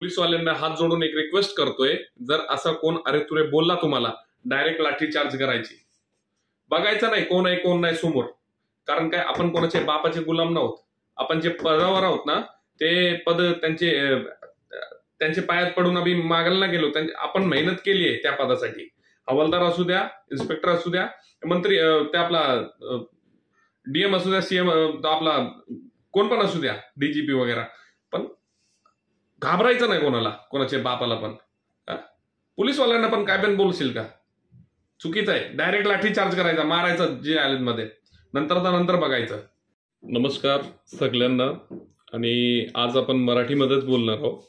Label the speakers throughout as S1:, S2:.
S1: पोलीसवाल्यांना हात जोडून एक रिक्वेस्ट करतोय, जर असा कोण अरे तुरे बोलला तुम्हाला, डायरेक्ट लाठी चार्ज करायची. बघायचं नाही कोण आहे कोण नाही समोर. कारण काय, आपण कोणाचे बापाचे गुलाम नव्हत. आपण जे पदावर आहोत ना, ते पद त्यांचे पायात पडून आम्ही मागायला ना गेलो. आपण मेहनत केली आहे त्या पदासाठी. हवालदार असू द्या, इन्स्पेक्टर असू द्या, मंत्री ते आपला डीएम असू द्या, सीएम आपला कोण पण असू द्या, डीजीपी वगैरे. पण घाबरायचं नाही कोणाला, कोणाचे बापाला पण. पोलीसवाल्यांना पण काय पण बोलशील का? चुकीचं आहे. डायरेक्ट लाठी चार्ज करायचा, मारायचं जे आले मध्ये, नंतर बघायचं. नमस्कार सगळ्यांना. आणि आज आपण मराठीमध्येच बोलणार आहोत.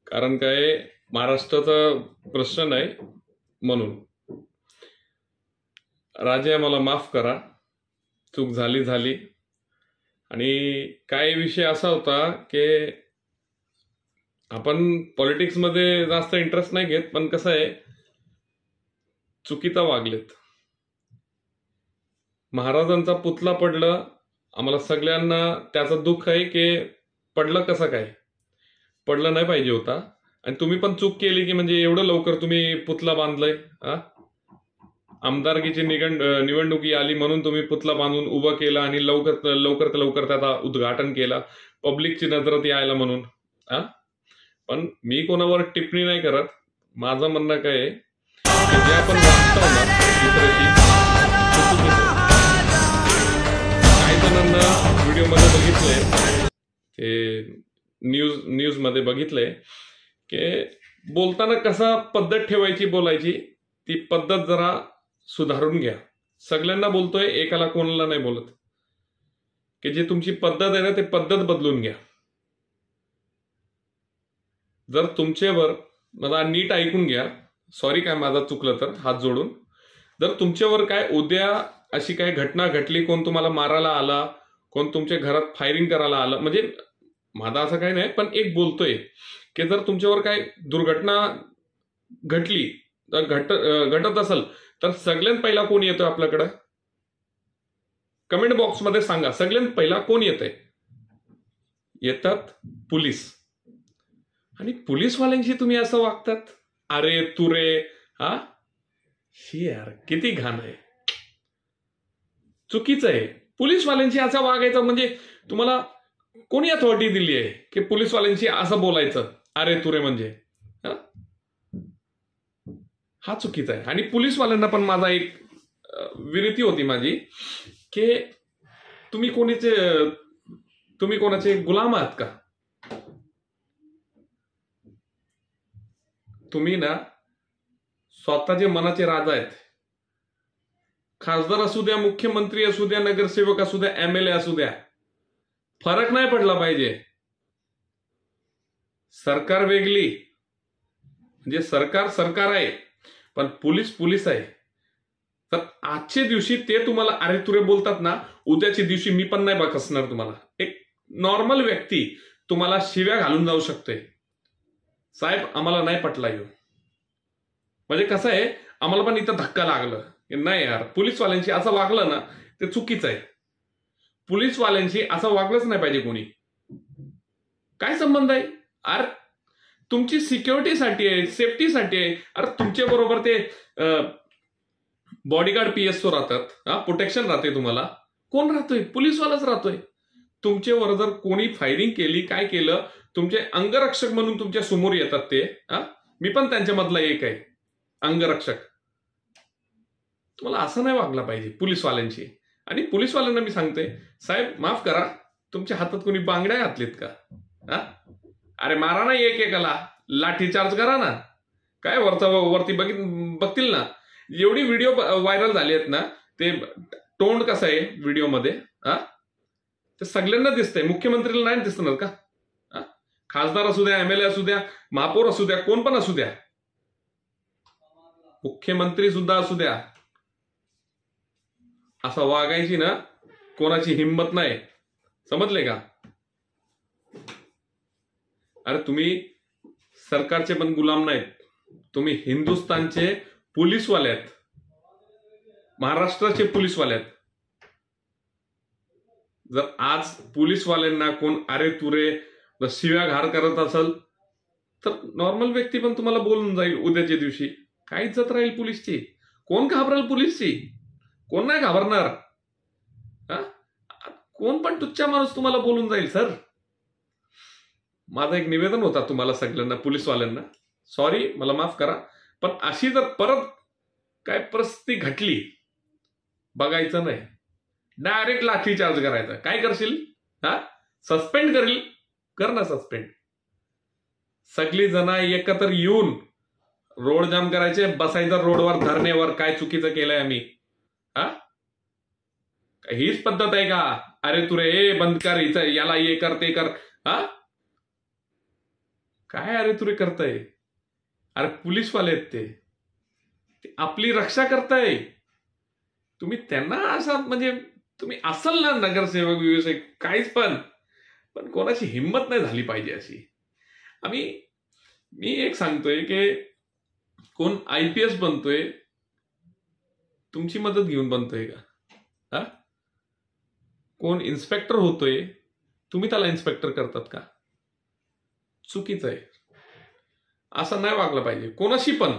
S1: कारण काय, महाराष्ट्राचा प्रश्न नाही म्हणून. राजे मला माफ करा, चूक झाली. आणि काय विषय असा होता की आपण पॉलिटिक्समध्ये जास्त इंटरेस्ट नाही घेत, पण कसं आहे, चुकीचा वागलेत. महाराजांचा पुतळा पडलं, आम्हाला सगळ्यांना त्याचं दुःख आहे की पडलं कसं काय, पडलं नाही पाहिजे होता. आणि तुम्ही पण चूक केली की म्हणजे एवढं लवकर तुम्ही पुतळा बांधलंय. आमदारकीची निवडणुकी आली म्हणून तुम्ही पुतळा बांधून उभं केलं आणि लवकर त्याचा उद्घाटन केलं, पब्लिकची नजरात यायला म्हणून. पण मी कोणावर टिप्पणी नाही करत. माझं म्हणणं काय आहे की जे आपण वागतो ना दुसऱ्याची, काही जणांना व्हिडिओमध्ये बघितलंय, ते न्यूज मध्ये बघितलंय की बोलताना कसा पद्धत ठेवायची बोलायची, ती पद्धत जरा सुधारून घ्या. सगळ्यांना बोलतोय, एकाला कोणाला नाही बोलत. की जे तुमची पद्धत आहे ना, ते पद्धत बदलून घ्या. जर तुमच्यावर, मला नीट ऐकून घ्या, सॉरी काय माझा चुकलं तर हात जोडून, जर तुमच्यावर काय उद्या अशी काय घटना घडली, कोण तुम्हाला मारायला आला, कोण तुमच्या घरात फायरिंग करायला आलं, म्हणजे माझा असं काही नाही, पण एक बोलतोय की जर तुमच्यावर काय दुर्घटना घडली, घटत असेल, तर सगळ्यात पहिला कोण येतोय आपल्याकडं? कमेंट बॉक्समध्ये सांगा, सगळ्यात पहिला कोण येतंय? येतात पोलीस. आणि पोलीसवाल्यांशी तुम्ही असं वागतात, अरे तुरे. शी यार, किती घाण आहे, चुकीचं आहे. पोलीसवाल्यांशी असं वागायचं म्हणजे तुम्हाला कोणी अथॉरिटी दिली आहे की पोलीसवाल्यांशी असं बोलायचं, अरे तुरे म्हणजे? हा चुकीचा आहे. आणि पोलीसवाल्यांना पण माझा एक विनंती होती माझी की तुम्ही कोणाचे गुलाम आहात का? तुम्ही ना स्वतःचे मनाचे राजा आहेत. खासदार असू द्या, मुख्यमंत्री असू द्या, नगरसेवक असू द्या, एमएलए असू द्या, फरक नाही पडला पाहिजे. सरकार वेगळी, म्हणजे सरकार आहे, पण पोलीस आहे. तर आजच्या दिवशी ते तुम्हाला अरे तुरे बोलतात ना, उद्याच्या दिवशी मी पण नाही बघसणार तुम्हाला. एक नॉर्मल व्यक्ती तुम्हाला शिव्या घालून जाऊ शकते, साहेब आम्हाला नाही पटला येऊ. म्हणजे कसं आहे, आम्हाला पण इथं धक्का लागलं की नाही यार, पोलीसवाल्यांशी असं वागलं ना ते चुकीचं आहे. पोलीसवाल्यांशी असं वागलंच नाही पाहिजे कोणी. काय संबंध आहे? अरे तुमची सिक्युरिटीसाठी आहे, सेफ्टीसाठी आहे. अरे तुमच्या बरोबर ते बॉडीगार्ड पीएसओ राहतात, प्रोटेक्शन राहते. तुम्हाला कोण राहतोय? पोलीसवालाच राहतोय. तुमच्यावर जर कोणी फायरिंग केली, काय केलं, तुमचे अंगरक्षक म्हणून तुमच्या समोर येतात ते. मी पण त्यांच्यामधला एक आहे, अंगरक्षक. तुम्हाला असं नाही वागलं पाहिजे पोलीसवाल्यांशी. आणि पोलीसवाल्यांना मी सांगते, साहेब माफ करा, तुमच्या हातात कोणी बांगड्या घातलीत का? अरे मारा ना एकेकाला, लाठी चार्ज करा ना. काय वरती बघतील ना. एवढी व्हिडिओ व्हायरल झाली आहेत ना, ते तोंड कसं आहे व्हिडिओमध्ये, ते सगळ्यांना दिसतंय. मुख्यमंत्रीला नाही दिसणार का? खासदार असू द्या, एमएलए असू द्या, महापौर असू द्या, कोण पण असू द्या, मुख्यमंत्री सुद्धा असू द्या, असं वागायची ना कोणाची हिंमत नाही. समजले का? अरे तुम्ही सरकारचे पण गुलाम नाहीत, तुम्ही हिंदुस्थानचे पोलीसवाले आहेत, महाराष्ट्राचे पोलीसवाले आहेत. जर आज पोलीसवाल्यांना कोण अरे तुरे शिव्या घार करत असेल तर नॉर्मल व्यक्ती पण तुम्हाला बोलून जाईल उद्याच्या दिवशी. काय इज्जत राहील पोलीसची? कोण घाबरेल पोलीसची? कोण नाही घाबरणार. कोण पण तुच्चा माणूस तुम्हाला बोलून जाईल. सर, माझं एक निवेदन होता तुम्हाला सगळ्यांना, पोलीसवाल्यांना, सॉरी मला माफ करा, पण अशी जर परत काय परिस्थिती घडली बघायचं नाही, डायरेक्ट लाठीचार्ज करायचा. काय करशील? सस्पेंड करील, कर ना सस्पेंड. सगळी जण एकत्र येऊन रोड जाम करायचे, बसायचं रोडवर धरण्यावर. काय चुकीचं केलंय आम्ही? हीच पद्धत आहे का? अरे तुरे ए बंद कर, इथं याला ये कर ते कर. काय अरे तुरे करताय? अरे पोलीसवाले आहेत ते आपली रक्षा करताय. तुम्ही त्यांना असा म्हणजे तुम्ही असाल ना नगरसेवक व्यावसायिक काहीच पण कोणाची हिंमत नाही झाली पाहिजे अशी. मी एक सांगतोय की कोण IPS बनतोय तुमची मदत घेऊन बनतोय का? कोण इन्स्पेक्टर होतोय तुम्ही त्याला इन्स्पेक्टर करतात का? चुकीचं आहे. असं नाही वागलं पाहिजे कोणाशी पण.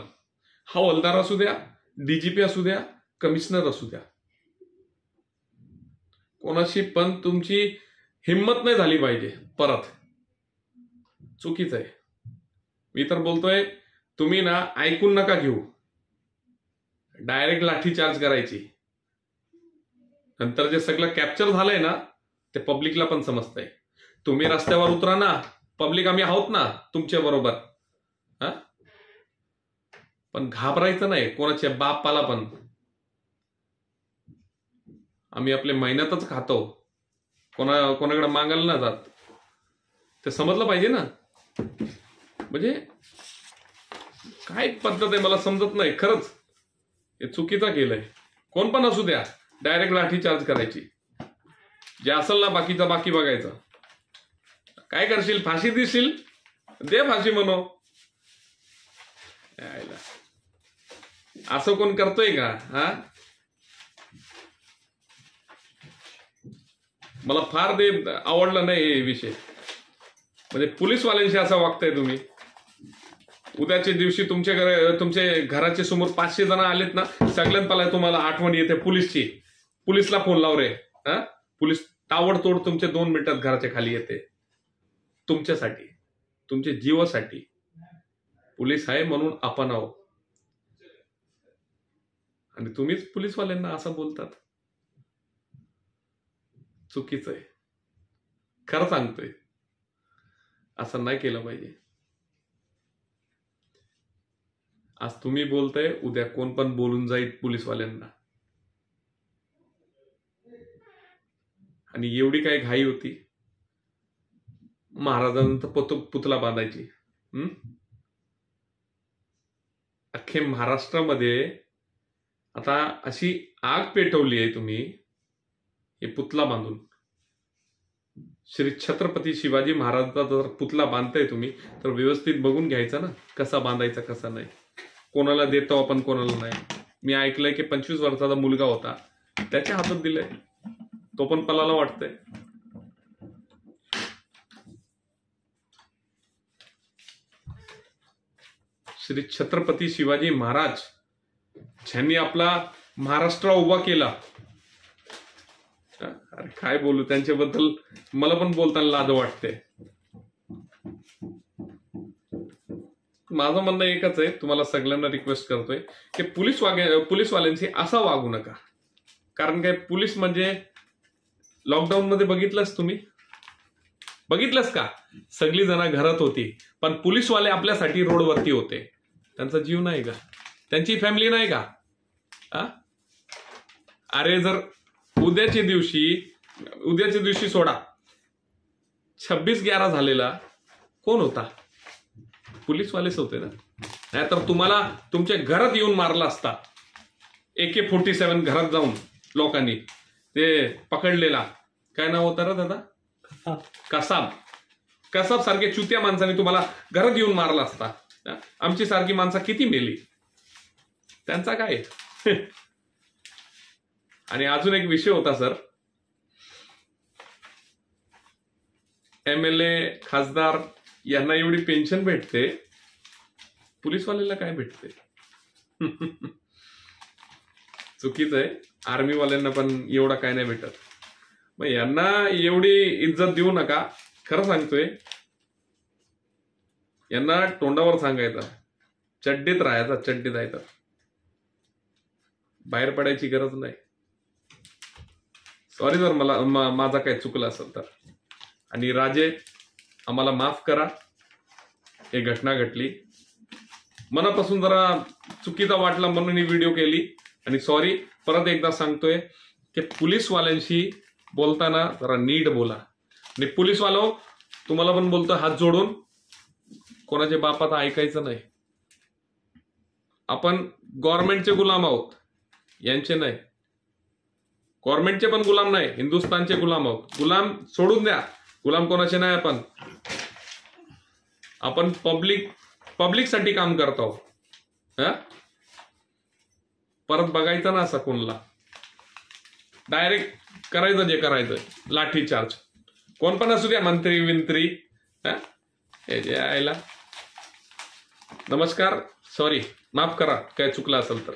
S1: हवालदार असू द्या, DGP असू द्या, कमिशनर असू द्या, कोणाशी पण तुमची हिंमत नाही झाली पाहिजे परत. चुकीचं आहे. मी तर बोलतोय तुम्ही ना ऐकून नका घेऊ, डायरेक्ट लाठीचार्ज करायची. नंतर जे सगळं कॅप्चर झालंय ना ते पब्लिकला पण समजतंय. तुम्ही रस्त्यावर उतरा ना, पब्लिक आम्ही आहोत ना तुमच्या बरोबर. पण घाबरायचं नाही कोणाच्या बापाला पण. आम्ही आपले मेहनतच खातो, कोणाकडे मागायला ना जात. ते समजलं पाहिजे ना. म्हणजे काय पद्धत आहे मला समजत नाही खरंच. हे चुकीचं केलंय. कोण पण असू द्या, डायरेक्ट लाठीचार्ज करायची. जे असेल ना बाकीचा बाकी बघायचं. काय करशील? फाशी देशील? दे फाशी म्हणो. असं कोण करतोय का? मला फार ते आवडलं नाही हे विषय. म्हणजे पोलीसवाल्यांशी असं वागताय तुम्ही. उद्याच्या दिवशी तुमच्या घराच्या समोर 500 जण आलेत ना, सगळ्यात पहिला तुम्हाला आठवण येते पोलीसची. पोलीसला फोन लाव रे. पोलीस ताबडतोड तुमच्या 2 मिनिटात घराच्या खाली येते. तुमच्यासाठी, तुमच्या जीवासाठी. पोलीस आहे म्हणून आपण आहोत आणि तुम्हीच पोलीसवाल्यांना असं बोलतात. चुकीचं आहे. खरं सांगतोय, असं नाही केलं पाहिजे. आज तुम्ही बोलताय, उद्या कोण पण बोलून जाईल पोलीसवाल्यांना. आणि एवढी काय घाई होती महाराजांचा पुतळा बांधायची? अख्खे महाराष्ट्रामध्ये आता अशी आग पेटवली आहे तुम्ही हे पुतळा बांधून. श्री छत्रपती शिवाजी महाराजांचा जर पुतळा बांधताय तुम्ही तर व्यवस्थित बघून घ्यायचा ना, कसा बांधायचा कसा नाही. कोणाला देतो आपण, कोणाला नाही. मी ऐकलंय की 25 वर्षाचा मुलगा होता, त्याच्या हातात दिलंय, तो पण पलाला वाटतंय. श्री छत्रपती शिवाजी महाराज ज्यांनी आपला महाराष्ट्र उभा केला. अरे काय बोलू त्यांच्याबद्दल, मला पण बोलताना लाज वाटते. माझं म्हणणं एकच आहे, तुम्हाला सगळ्यांना रिक्वेस्ट करतोय की पोलीसवाल्यांशी असा वागू नका. कारण काय, पोलीस म्हणजे लॉकडाऊन मध्ये बघितलंस का? सगळी जण घरात होती, पण पोलीसवाले आपल्यासाठी रोडवरती होते. त्यांचा जीव नाही का? त्यांची फॅमिली नाही का? अरे जर उद्याच्या दिवशी सोडा, 26/11 झालेला कोण होता? पोलीसवालेच होते ना. नाहीतर तुम्हाला तुमच्या घरात येऊन मारला असता. AK-47 घरात जाऊन लोकांनी ते पकडलेला, काय नाव होतं रे दादा? कसाब सारखे चुत्या माणसाने तुम्हाला घरात येऊन मारला असता. आमची सारखी माणसं किती मेली, त्यांचा काय? आणि अजून एक विषय होता सर, MLA खासदार यांना एवढी पेन्शन भेटते, पोलीसवाल्याला काय भेटते? चुकीचं आहे. आर्मीवाल्यांना पण एवढा काय नाही भेटत. मग यांना एवढी इज्जत देऊ नका. खरं सांगतोय, यांना तोंडावर सांगायचं, चड्डीत राहायचा, चड्डीत राहायचं, बाहेर पडायची गरज नाही. सॉरी जर माझा काय चुकलं असेल तर. आणि राजे, आम्हाला माफ करा, हे घटना घडली, मनापासून जरा चुकीचा वाटला म्हणून ही व्हिडिओ केली. आणि सॉरी, परत एकदा सांगतोय की पोलीसवाल्यांशी बोलताना जरा नीट बोला. आणि पोलीसवालो, तुम्हाला पण बोलतो हात जोडून, कोणाच्या बापात ऐकायचं नाही. आपण गव्हर्नमेंटचे गुलाम आहोत, यांचे नाही. गव्हर्नमेंटचे पण गुलाम नाही, हिंदुस्थानचे गुलाम आहोत. गुलाम सोडून द्या, गुलाम कोणाचे नाही. आपण पब्लिकसाठी काम करतो. परत बघायचं ना असं कोणला. डायरेक्ट करायचं जे करायचं, लाठी चार्ज. कोण पण असू द्या, मंत्री विंत्री, हे जे आयला. नमस्कार, सॉरी, माफ करा काय चुकलं असेल तर.